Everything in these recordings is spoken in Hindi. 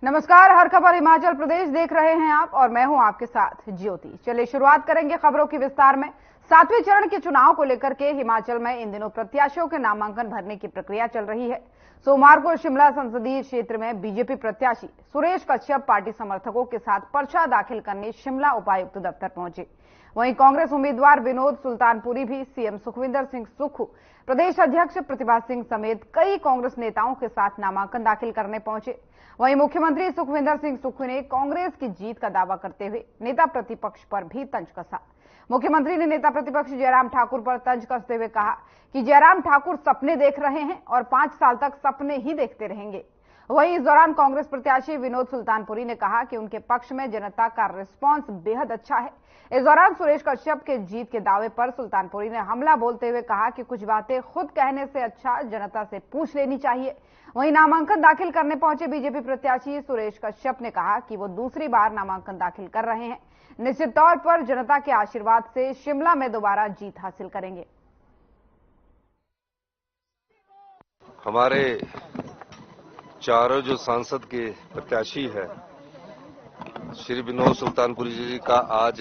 नमस्कार, हर खबर हिमाचल प्रदेश देख रहे हैं आप और मैं हूं आपके साथ ज्योति। चलिए शुरुआत करेंगे खबरों की विस्तार में। 7वें चरण के चुनाव को लेकर के हिमाचल में इन दिनों प्रत्याशियों के नामांकन भरने की प्रक्रिया चल रही है। सोमवार को शिमला संसदीय क्षेत्र में बीजेपी प्रत्याशी सुरेश कश्यप पार्टी समर्थकों के साथ पर्चा दाखिल करने शिमला उपायुक्त दफ्तर पहुंचे। वहीं कांग्रेस उम्मीदवार विनोद सुल्तानपुरी भी सीएम सुखविंदर सिंह सुक्खू, प्रदेश अध्यक्ष प्रतिभा सिंह समेत कई कांग्रेस नेताओं के साथ नामांकन दाखिल करने पहुंचे। वहीं मुख्यमंत्री सुखविंदर सिंह सुक्खू ने कांग्रेस की जीत का दावा करते हुए नेता प्रतिपक्ष पर भी तंज कसा। मुख्यमंत्री ने नेता प्रतिपक्ष जयराम ठाकुर पर तंज कसते हुए कहा कि जयराम ठाकुर सपने देख रहे हैं और 5 साल तक सपने ही देखते रहेंगे। वहीं इस दौरान कांग्रेस प्रत्याशी विनोद सुल्तानपुरी ने कहा कि उनके पक्ष में जनता का रिस्पांस बेहद अच्छा है। इस दौरान सुरेश कश्यप के जीत के दावे पर सुल्तानपुरी ने हमला बोलते हुए कहा कि कुछ बातें खुद कहने से अच्छा जनता से पूछ लेनी चाहिए। वहीं नामांकन दाखिल करने पहुंचे बीजेपी प्रत्याशी सुरेश कश्यप ने कहा कि वो दूसरी बार नामांकन दाखिल कर रहे हैं। निश्चित तौर पर जनता के आशीर्वाद से शिमला में दोबारा जीत हासिल करेंगे। हमारे चारों जो सांसद के प्रत्याशी है श्री विनोद सुल्तानपुरी जी का आज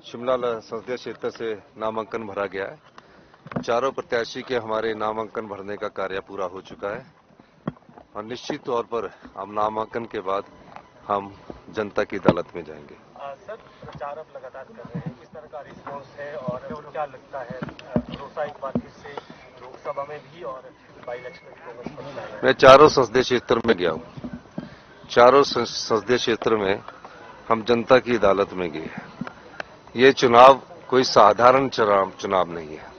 शिमला संसदीय क्षेत्र से नामांकन भरा गया है। चारों प्रत्याशी के हमारे नामांकन भरने का कार्य पूरा हो चुका है और निश्चित तौर पर अब नामांकन के बाद हम जनता की अदालत में जाएंगे। सर, प्रचार अब लगातार कर रहे हैं, किस तरह का रिस्पांस है और क्या लगता है भरोसा एक बार फिर से लोकसभा में भी और बाई इलेक्शन में? मैं चारों संसदीय क्षेत्र में गया हूँ। चारों संसदीय क्षेत्र में हम जनता की अदालत में गए हैं। ये चुनाव कोई साधारण चुनाव नहीं है।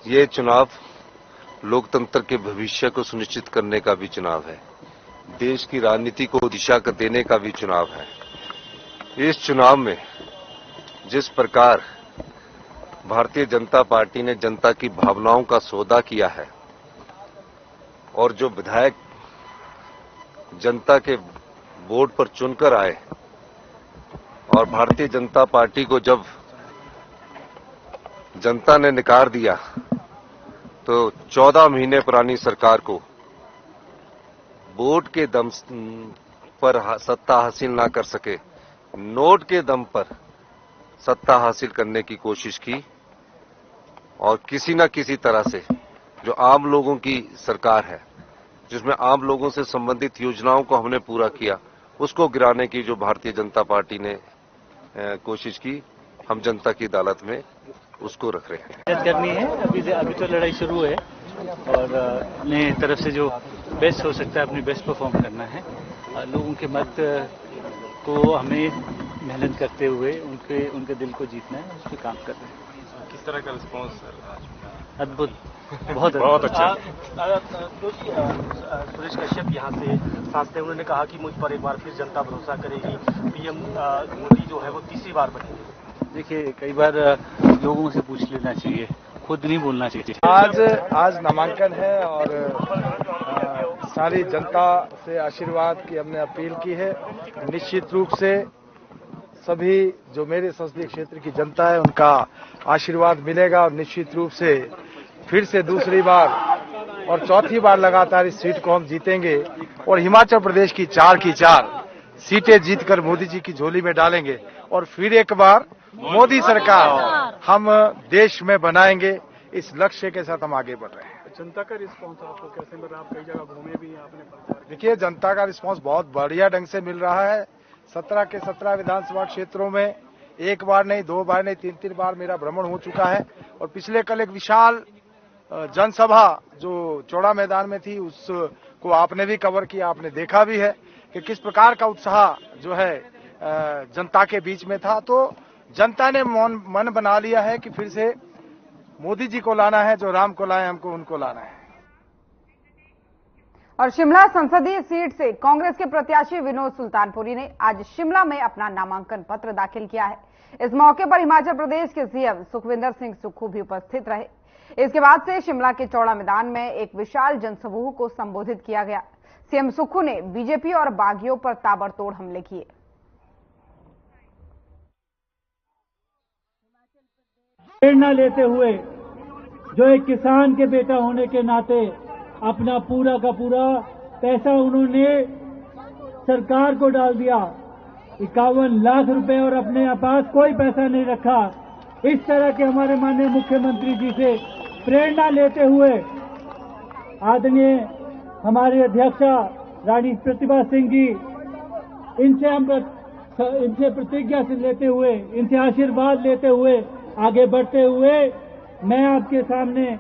ये चुनाव लोकतंत्र के भविष्य को सुनिश्चित करने का भी चुनाव है। देश की राजनीति को दिशा देने का भी चुनाव है। इस चुनाव में जिस प्रकार भारतीय जनता पार्टी ने जनता की भावनाओं का सौदा किया है और जो विधायक जनता के वोट पर चुनकर आए और भारतीय जनता पार्टी को जब जनता ने नकार दिया तो 14 महीने पुरानी सरकार को वोट के दम पर सत्ता हासिल ना कर सके, नोट के दम पर सत्ता हासिल करने की कोशिश की और किसी न किसी तरह से जो आम लोगों की सरकार है, जिसमें आम लोगों से संबंधित योजनाओं को हमने पूरा किया, उसको गिराने की जो भारतीय जनता पार्टी ने कोशिश की, हम जनता की अदालत में उसको रख रहे हैं। करनी है अभी तो लड़ाई शुरू है और अपने तरफ से जो बेस्ट हो सकता है अपनी बेस्ट परफॉर्म करना है। लोगों के मत को हमें मेहनत करते हुए उनके दिल को जीतना है, उस पर काम कर रहे हैं। किस तरह का रिस्पांस? अद्भुत, बहुत अच्छा। सुरेश कश्यप यहाँ से सांसद, उन्होंने कहा कि मुझ पर एक बार फिर जनता भरोसा करेगी, पीएम मोदी जो है वो तीसरी बार बनेंगे। देखिए, कई बार लोगों से पूछ लेना चाहिए, खुद नहीं बोलना चाहिए। आज नामांकन है और सारी जनता से आशीर्वाद की हमने अपील की है। निश्चित रूप से सभी जो मेरे संसदीय क्षेत्र की जनता है उनका आशीर्वाद मिलेगा और निश्चित रूप से फिर से दूसरी बार और चौथी बार लगातार इस सीट को हम जीतेंगे और हिमाचल प्रदेश की 4 की 4 सीटें जीतकर मोदी जी की झोली में डालेंगे और फिर एक बार मोदी सरकार हम देश में बनाएंगे। इस लक्ष्य के साथ हम आगे बढ़ रहे हैं। जनता का रिस्पांस आपको कैसे मिल रहा है? आप कई जगह घूमे भी हैं आपने। देखिए, जनता का रिस्पांस बहुत बढ़िया ढंग से मिल रहा है। 17 के 17 विधानसभा क्षेत्रों में एक बार नहीं, 2 बार नहीं, 3 बार मेरा भ्रमण हो चुका है और पिछले कल एक विशाल जनसभा जो चौड़ा मैदान में थी उसको आपने भी कवर किया, आपने देखा भी है कि किस प्रकार का उत्साह जो है जनता के बीच में था। तो जनता ने मन बना लिया है कि फिर से मोदी जी को लाना है, जो राम को लाए हमको उनको लाना है। और शिमला संसदीय सीट से कांग्रेस के प्रत्याशी विनोद सुल्तानपुरी ने आज शिमला में अपना नामांकन पत्र दाखिल किया है। इस मौके पर हिमाचल प्रदेश के सीएम सुखविंदर सिंह सुक्खू भी उपस्थित रहे। इसके बाद से शिमला के चौड़ा मैदान में एक विशाल जनसमूह को संबोधित किया गया। सीएम सुक्खू ने बीजेपी और बागियों पर ताबड़तोड़ हमले किए। प्रेरणा लेते हुए जो एक किसान के बेटा होने के नाते अपना पूरा का पूरा पैसा उन्होंने सरकार को डाल दिया, 51 लाख रुपए और अपने पास कोई पैसा नहीं रखा। इस तरह के हमारे माननीय मुख्यमंत्री जी से प्रेरणा लेते हुए आदरणीय हमारी अध्यक्षा रानी प्रतिभा सिंह जी, इनसे प्रतिज्ञा से लेते हुए, इनसे आशीर्वाद लेते हुए आगे बढ़ते हुए मैं आपके सामने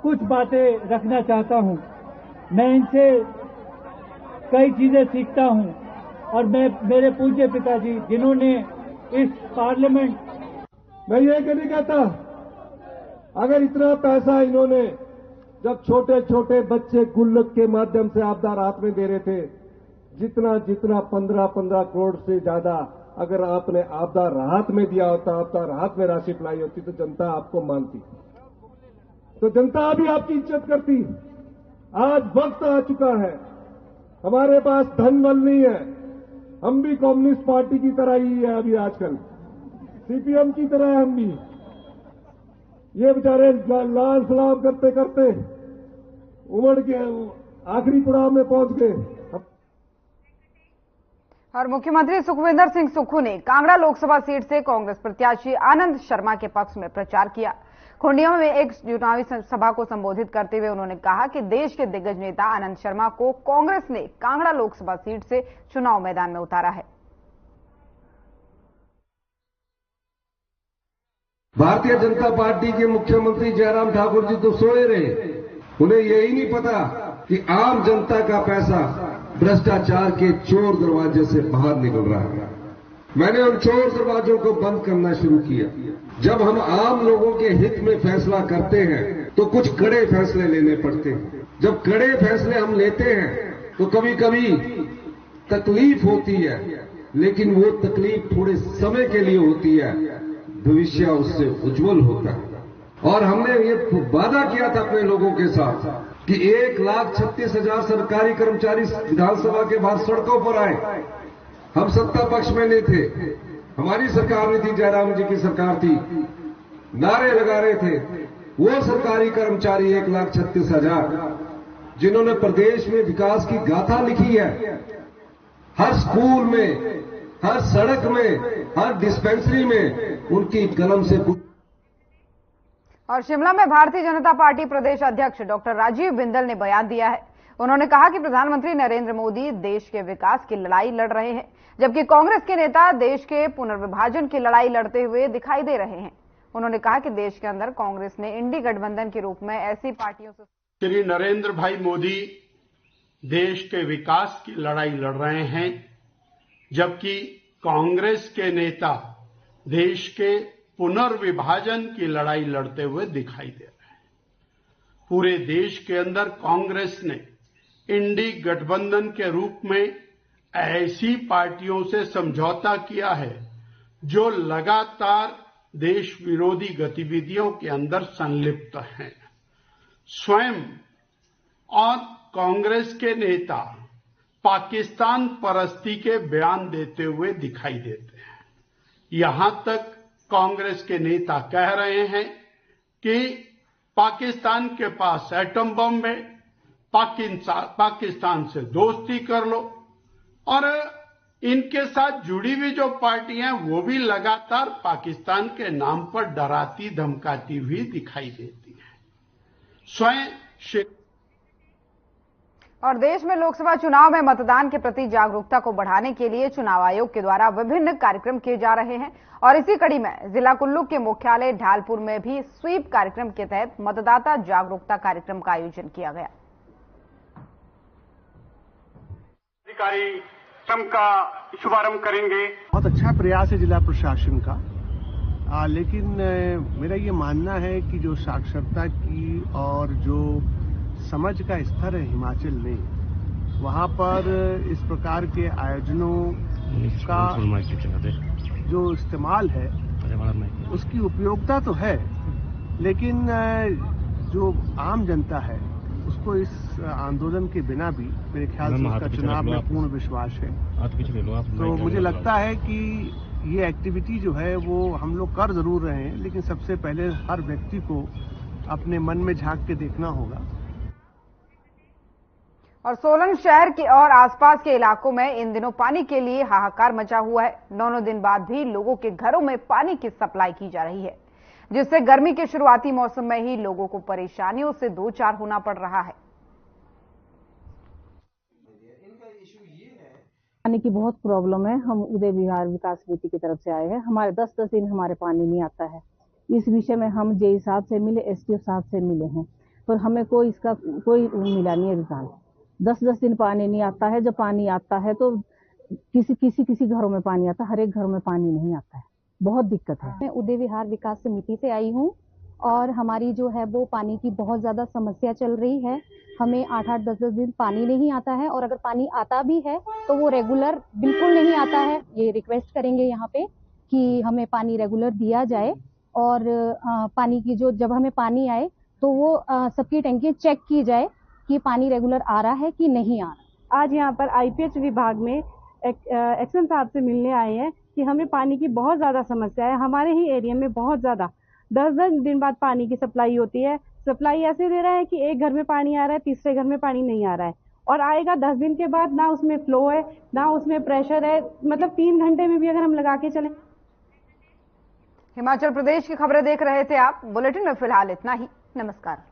कुछ बातें रखना चाहता हूं। मैं इनसे कई चीजें सीखता हूं और मेरे पूज्य पिताजी जिन्होंने इस पार्लियामेंट, मैं ये नहीं कहता अगर इतना पैसा इन्होंने जब छोटे छोटे बच्चे गुल्लक के माध्यम से आपदा राहत में दे रहे थे, जितना 15 करोड़ से ज्यादा अगर आपने आपदा राहत में दिया होता, आपदा राहत में राशि लाई होती तो जनता आपको मानती, तो जनता भी आपकी इज्जत करती। आज वक्त आ चुका है, हमारे पास धन बल नहीं है, हम भी कम्युनिस्ट पार्टी की तरह ही है, अभी आजकल सीपीएम की तरह है हम भी। ये बेचारे लाल सलाम करते करते उमड़ के आखिरी पड़ाव में पहुंच गए। और मुख्यमंत्री सुखविंदर सिंह सुक्खू ने कांगड़ा लोकसभा सीट से कांग्रेस प्रत्याशी आनंद शर्मा के पक्ष में प्रचार किया। खुंडिया में एक चुनावी सभा को संबोधित करते हुए उन्होंने कहा कि देश के दिग्गज नेता आनंद शर्मा को कांग्रेस ने कांगड़ा लोकसभा सीट से चुनाव मैदान में उतारा है। भारतीय जनता पार्टी के मुख्यमंत्री जयराम ठाकुर जी तो सोए रहे, उन्हें यही नहीं पता कि आम जनता का पैसा भ्रष्टाचार के चोर दरवाजे से बाहर निकल रहा है। मैंने उन चोर दरवाजों को बंद करना शुरू किया। जब हम आम लोगों के हित में फैसला करते हैं तो कुछ कड़े फैसले लेने पड़ते हैं। जब कड़े फैसले हम लेते हैं तो कभी कभी तकलीफ होती है, लेकिन वो तकलीफ थोड़े समय के लिए होती है, भविष्य उससे उज्जवल होता है। और हमने ये वादा किया था अपने लोगों के साथ कि 1,36,000 सरकारी कर्मचारी विधानसभा के बाहर सड़कों पर आए। हम सत्ता पक्ष में नहीं थे, हमारी सरकार नहीं थी, जयराम जी की सरकार थी, नारे लगा रहे थे। वो सरकारी कर्मचारी 1,36,000 जिन्होंने प्रदेश में विकास की गाथा लिखी है, हर स्कूल में, हर सड़क में, हर डिस्पेंसरी में उनकी कलम से। और शिमला में भारतीय जनता पार्टी प्रदेश अध्यक्ष डॉक्टर राजीव बिंदल ने बयान दिया है। उन्होंने कहा कि प्रधानमंत्री नरेंद्र मोदी देश के विकास की लड़ाई लड़ रहे हैं, जबकि कांग्रेस के नेता देश के पुनर्विभाजन की लड़ाई लड़ते हुए दिखाई दे रहे हैं। उन्होंने कहा कि देश के अंदर कांग्रेस ने इंडी गठबंधन के रूप में ऐसी पार्टियों से। श्री नरेंद्र भाई मोदी देश के विकास की लड़ाई लड़ रहे हैं, जबकि कांग्रेस के नेता देश के पुनर्विभाजन की लड़ाई लड़ते हुए दिखाई दे रहे हैं। पूरे देश के अंदर कांग्रेस ने इंडी गठबंधन के रूप में ऐसी पार्टियों से समझौता किया है जो लगातार देश विरोधी गतिविधियों के अंदर संलिप्त हैं। स्वयं और कांग्रेस के नेता पाकिस्तान परस्ती के बयान देते हुए दिखाई देते हैं। यहां तक कांग्रेस के नेता कह रहे हैं कि पाकिस्तान के पास एटम बम है, पाकिस्तान से दोस्ती कर लो। और इनके साथ जुड़ी हुई जो पार्टियां वो भी लगातार पाकिस्तान के नाम पर डराती धमकाती हुई दिखाई देती है। स्वयं और देश में लोकसभा चुनाव में मतदान के प्रति जागरूकता को बढ़ाने के लिए चुनाव आयोग के द्वारा विभिन्न कार्यक्रम किए जा रहे हैं। और इसी कड़ी में जिला कुल्लू के मुख्यालय ढालपुर में भी स्वीप कार्यक्रम के तहत मतदाता जागरूकता कार्यक्रम का आयोजन किया गया। अधिकारी श्रम का शुभारंभ करेंगे। बहुत अच्छा प्रयास है जिला प्रशासन का, लेकिन मेरा ये मानना है कि जो साक्षरता की और जो समझ का स्तर है हिमाचल में, वहाँ पर इस प्रकार के आयोजनों का जो इस्तेमाल है उसकी उपयोगिता तो है, लेकिन जो आम जनता है उसको इस आंदोलन के बिना भी मेरे ख्याल से उसका चुनाव में पूर्ण विश्वास है। तो मुझे लगता है कि ये एक्टिविटी जो है वो हम लोग कर जरूर रहे हैं, लेकिन सबसे पहले हर व्यक्ति को अपने मन में झांक के देखना होगा। और सोलन शहर के और आसपास के इलाकों में इन दिनों पानी के लिए हाहाकार मचा हुआ है। 9 दिन बाद भी लोगों के घरों में पानी की सप्लाई की जा रही है, जिससे गर्मी के शुरुआती मौसम में ही लोगों को परेशानियों से दो चार होना पड़ रहा है। पानी की बहुत प्रॉब्लम है। हम उदय विहार विकास समिति की तरफ से आए हैं। हमारे 10-10 दिन हमारे पानी नहीं आता है। इस विषय में हम जेई साहब से मिले, एसडीओ साहब से मिले हैं, पर हमें इसका कोई मिला नहीं है रिजल्ट। 10-10 दिन पानी नहीं आता है। जब पानी आता है तो किसी घरों में पानी आता है, हर एक घरों में पानी नहीं आता है। बहुत दिक्कत है। मैं उदय विहार विकास समिति से आई हूँ और हमारी जो है वो पानी की बहुत ज्यादा समस्या चल रही है। हमें 8-8, 10-10 दिन पानी नहीं आता है और अगर पानी आता भी है तो वो रेगुलर बिल्कुल नहीं आता है। ये रिक्वेस्ट करेंगे यहाँ पे कि हमें पानी रेगुलर दिया जाए और पानी की जब हमें पानी आए तो वो सबकी टंकी चेक की जाए कि पानी रेगुलर आ रहा है कि नहीं आ रहा। आज यहाँ पर आईपीएच विभाग में एक्शन साहब से मिलने आए हैं कि हमें पानी की बहुत ज्यादा समस्या है। हमारे ही एरिया में बहुत ज्यादा 10-10 दिन बाद पानी की सप्लाई होती है। सप्लाई ऐसे दे रहा है कि एक घर में पानी आ रहा है, तीसरे घर में पानी नहीं आ रहा है और आएगा 10 दिन के बाद। ना उसमें फ्लो है, ना उसमें प्रेशर है। मतलब 3 घंटे में भी अगर हम लगा के चले। हिमाचल प्रदेश की खबरें देख रहे थे आप। बुलेटिन में फिलहाल इतना ही। नमस्कार।